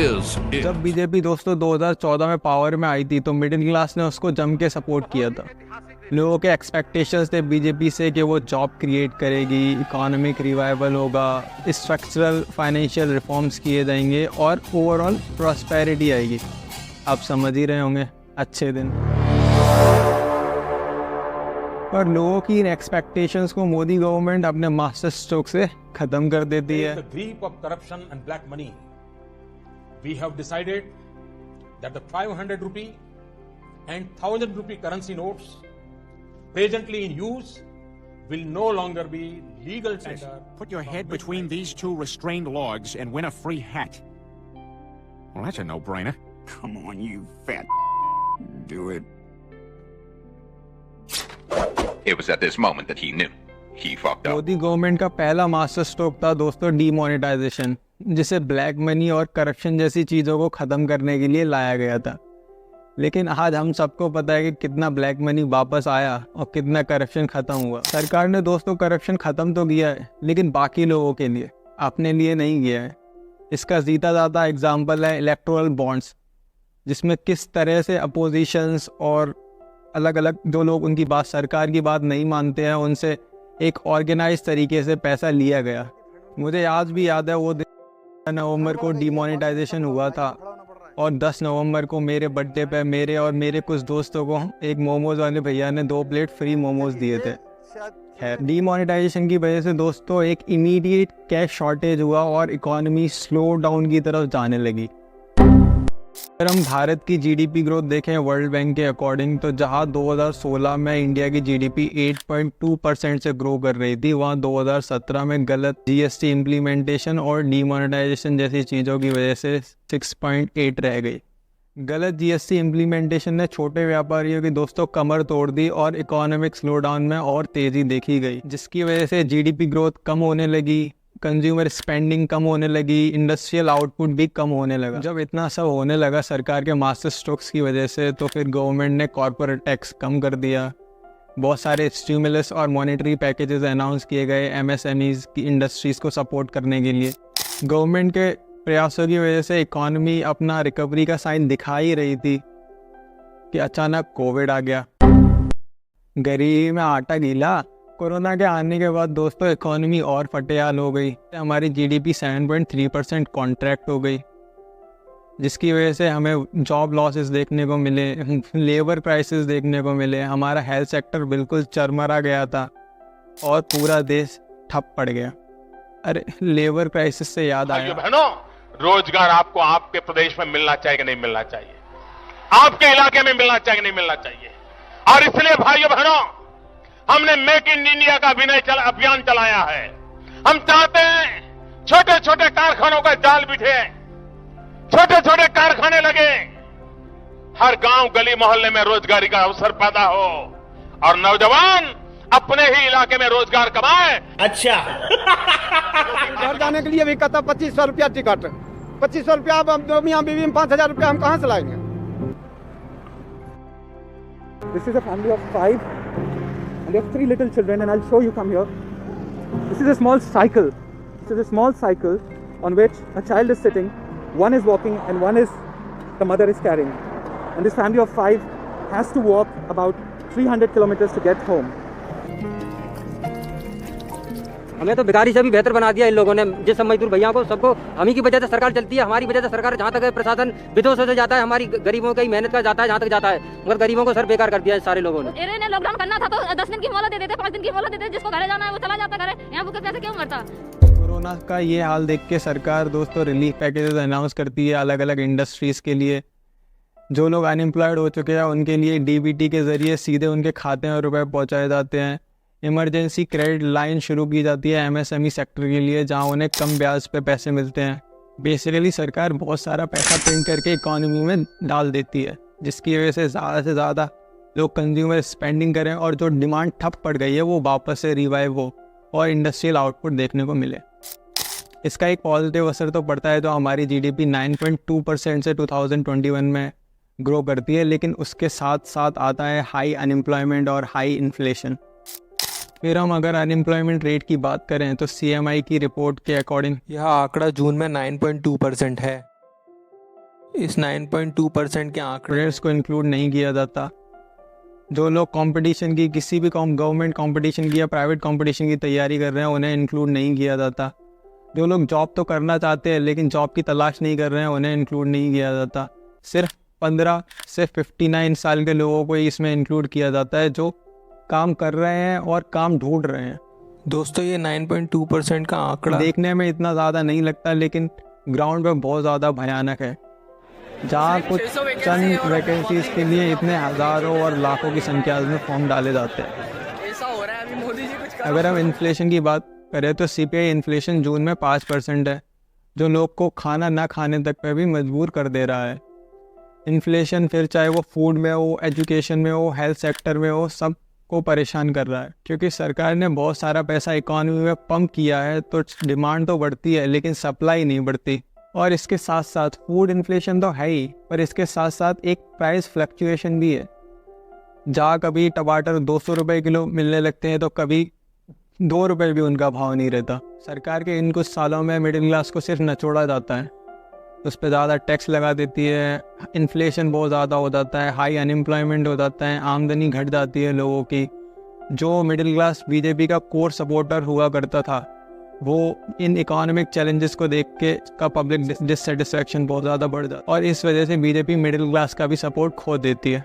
जब बीजेपी दोस्तों 2014 में पावर में आई थी तो मिडिल क्लास ने उसको जम के सपोर्ट किया था। लोगों के एक्सपेक्टेशंस थे बीजेपी से कि वो जॉब क्रिएट करेगी, इकोनॉमिक रिवाइवल होगा, स्ट्रक्चरल फाइनेंशियल रिफॉर्म्स किए जाएंगे और ओवरऑल प्रॉस्पेरिटी आएगी। आप समझ ही रहे होंगे अच्छे दिन। पर लोगों की इन एक्सपेक्टेशंस को मोदी गवर्नमेंट अपने मास्टर स्ट्रोक से ख़त्म कर देती है। We have decided that the 500 rupee and 1000 rupee currency notes presently in use will no longer be legal tender. Put your head between these two restrained logs and win a free hat. Well, that's a no-brainer. Come on, you fat. Do it. It was at this moment that he knew. He fucked up. Modi government का पहला master stroke था दोस्तों demonetisation, जिसे black money और corruption जैसी चीज़ों को ख़त्म करने के लिए लाया गया था। लेकिन आज हम सबको पता है कि कितना ब्लैक मनी वापस आया और कितना करप्शन ख़त्म हुआ। सरकार ने दोस्तों करप्शन ख़त्म तो किया है, लेकिन बाकी लोगों के लिए, अपने लिए नहीं किया है। इसका जीता जाता एग्जाम्पल है इलेक्टोरल बॉन्ड्स, जिसमें किस तरह से अपोजिशंस और अलग अलग जो लोग उनकी बात, सरकार की बात नहीं मानते हैं, उनसे एक ऑर्गेनाइज तरीके से पैसा लिया गया। मुझे आज भी याद है वो नवंबर को डिमोनेटाइजेशन हुआ था और 10 नवंबर को मेरे बर्थडे पे मेरे और मेरे कुछ दोस्तों को एक मोमोज वाले भैया ने 2 प्लेट फ्री मोमोज दिए थे। खैर, डिमोनेटाइजेशन की वजह से दोस्तों एक इमीडिएट कैश शॉर्टेज हुआ और इकोनॉमी स्लो डाउन की तरफ जाने लगी। अगर हम भारत की जीडीपी ग्रोथ देखें वर्ल्ड बैंक के अकॉर्डिंग, तो जहां 2016 में इंडिया की जीडीपी 8.2% से ग्रो कर रही थी, वहां 2017 में गलत जीएसटी इम्प्लीमेंटेशन और डीमोनेटाइजेशन जैसी चीज़ों की वजह से 6.8 रह गई। गलत जीएसटी इम्प्लीमेंटेशन ने छोटे व्यापारियों की दोस्तों कमर तोड़ दी और इकोनॉमिक स्लो डाउन में और तेज़ी देखी गई, जिसकी वजह से जीडीपी ग्रोथ कम होने लगी, कंज्यूमर स्पेंडिंग कम होने लगी, इंडस्ट्रियल आउटपुट भी कम होने लगा। जब इतना सब होने लगा सरकार के मास्टर स्ट्रोक्स की वजह से, तो फिर गवर्नमेंट ने कॉर्पोरेट टैक्स कम कर दिया। बहुत सारे स्टिमुलस और मॉनेटरी पैकेजेस अनाउंस किए गए एमएसएमईज की इंडस्ट्रीज़ को सपोर्ट करने के लिए। गवर्नमेंट के प्रयासों की वजह से इकॉनमी अपना रिकवरी का साइन दिखा ही रही थी कि अचानक कोविड आ गया, गरीबी में आटा गीला। कोरोना के आने के बाद दोस्तों इकोनॉमी और फटेहाल हो गई। हमारी जीडीपी 7.3% कॉन्ट्रैक्ट हो गई, जिसकी वजह से हमें जॉब लॉसेस देखने को मिले, लेबर क्राइसिस देखने को मिले। हमारा हेल्थ सेक्टर बिल्कुल चरमरा गया था और पूरा देश ठप पड़ गया। अरे, लेबर क्राइसिस से याद आया, बहनों, रोजगार आपको आपके प्रदेश में मिलना चाहिए कि नहीं मिलना चाहिए? आपके इलाके में मिलना चाहिए कि नहीं मिलना चाहिए? और इसलिए भाइयों बहनों, हमने मेक इन इंडिया का अभियान चलाया है। हम चाहते हैं छोटे छोटे कारखानों का जाल बिछे, छोटे छोटे कारखाने लगे, हर गांव गली मोहल्ले में रोजगारी का अवसर पैदा हो और नौजवान अपने ही इलाके में रोजगार कमाए। अच्छा घर जाने के लिए भी कहता 2500 रुपया टिकट, 2500 रुपया। अब मियां बीवी में 5000 रुपया हम कहां से लाएंगे? This is a family of 5 and they have 3 little children, and I'll show you. Come here. This is a small cycle. This is a small cycle on which a child is sitting, one is walking and one is the mother is carrying. And this family of 5 has to walk about 300 kilometers to get home. हमें तो भिखारी से भी बेहतर बना दिया इन लोगों ने। जिस सब मजदूर भैया को सबको हम ही की वजह से सरकार चलती है, हमारी वजह से सरकार जहाँ तक है प्रशासन विधोषों से जाता है, हमारी गरीबों की मेहनत का जाता है जहाँ तक जाता है, मगर गरीबों को सर बेकार कर दिया है सारे लोगों ने। लॉकडाउन करना था तो 10 दिन की मोहलत दे देते, 5 दिन की मोहलत देते, जिसको घरे जाना है वो चला जाता घरे, यहाँ भूखे प्यासे क्यों मरता? कोरोना का ये हाल देख के सरकार दोस्तों रिलीफ पैकेजेस अनाउंस करती है अलग अलग इंडस्ट्रीज़ के लिए। जो लोग अनएम्प्लॉयड हो चुके हैं उनके लिए डीबीटी के ज़रिए सीधे उनके खाते में रुपए पहुँचाए जाते हैं। इमरजेंसी क्रेडिट लाइन शुरू की जाती है एमएसएमई सेक्टर के लिए, जहाँ उन्हें कम ब्याज पे पैसे मिलते हैं। बेसिकली सरकार बहुत सारा पैसा प्रिंट करके इकोनॉमी में डाल देती है, जिसकी वजह से ज़्यादा लोग कंज्यूमर स्पेंडिंग करें और जो डिमांड ठप पड़ गई है वो वापस से रिवाइव हो और इंडस्ट्रियल आउटपुट देखने को मिले। इसका एक पॉजिटिव असर तो पड़ता है, तो हमारी जीडीपी 9.2% से 2021 में ग्रो करती है, लेकिन उसके साथ साथ आता है हाई अनएम्प्लॉयमेंट और हाई इन्फ्लेशन। फिर हम अगर अनएम्प्लॉयमेंट रेट की बात करें तो सीएमआई की रिपोर्ट के अकॉर्डिंग यह आंकड़ा जून में 9.2% है। इस 9.2% के आंकड़े को इंक्लूड नहीं किया जाता। जो लोग कंपटीशन की किसी भी गवर्नमेंट कंपटीशन की या प्राइवेट कंपटीशन की तैयारी कर रहे हैं उन्हें इंक्लूड नहीं किया जाता। जो लोग जॉब तो करना चाहते हैं लेकिन जॉब की तलाश नहीं कर रहे हैं उन्हें इंक्लूड नहीं किया जाता। सिर्फ 15 से 59 साल के लोगों को इसमें इंक्लूड किया जाता है जो काम कर रहे हैं और काम ढूंढ रहे हैं। दोस्तों ये 9.2% का आंकड़ा देखने में इतना ज़्यादा नहीं लगता लेकिन ग्राउंड पे बहुत ज़्यादा भयानक है। जहाँ कुछ चंद वैकेंसीज के लिए इतने हज़ारों और लाखों की संख्या में फॉर्म डाले जाते हैं। अगर हम इन्फ्लेशन की बात करें तो CPI इन्फ्लेशन जून में 5% है जो लोग को खाना ना खाने तक पे भी मजबूर कर दे रहा है। इन्फ्लेशन फिर चाहे वो फूड में हो, एजुकेशन में हो, हेल्थ सेक्टर में हो, सब को परेशान कर रहा है क्योंकि सरकार ने बहुत सारा पैसा इकॉनमी में पंप किया है तो डिमांड तो बढ़ती है लेकिन सप्लाई नहीं बढ़ती। और इसके साथ साथ फूड इन्फ्लेशन तो है ही पर इसके साथ साथ एक प्राइस फ्लक्चुएशन भी है। जहाँ कभी टमाटर 200 रुपये किलो मिलने लगते हैं तो कभी 2 रुपये भी उनका भाव नहीं रहता। सरकार के इन कुछ सालों में मिडिल क्लास को सिर्फ नचोड़ा जाता है, उस पर ज़्यादा टैक्स लगा देती है, इन्फ्लेशन बहुत ज़्यादा हो जाता है, हाई अनएम्प्लॉयमेंट हो जाता है, आमदनी घट जाती है लोगों की। जो मिडिल क्लास बीजेपी का कोर सपोर्टर हुआ करता था वो इन इकोनॉमिक चैलेंजेस को देख के का पब्लिक डिससेटिस्फैक्शन बहुत ज़्यादा बढ़ जाता है और इस वजह से बीजेपी मिडिल क्लास का भी सपोर्ट खो देती है।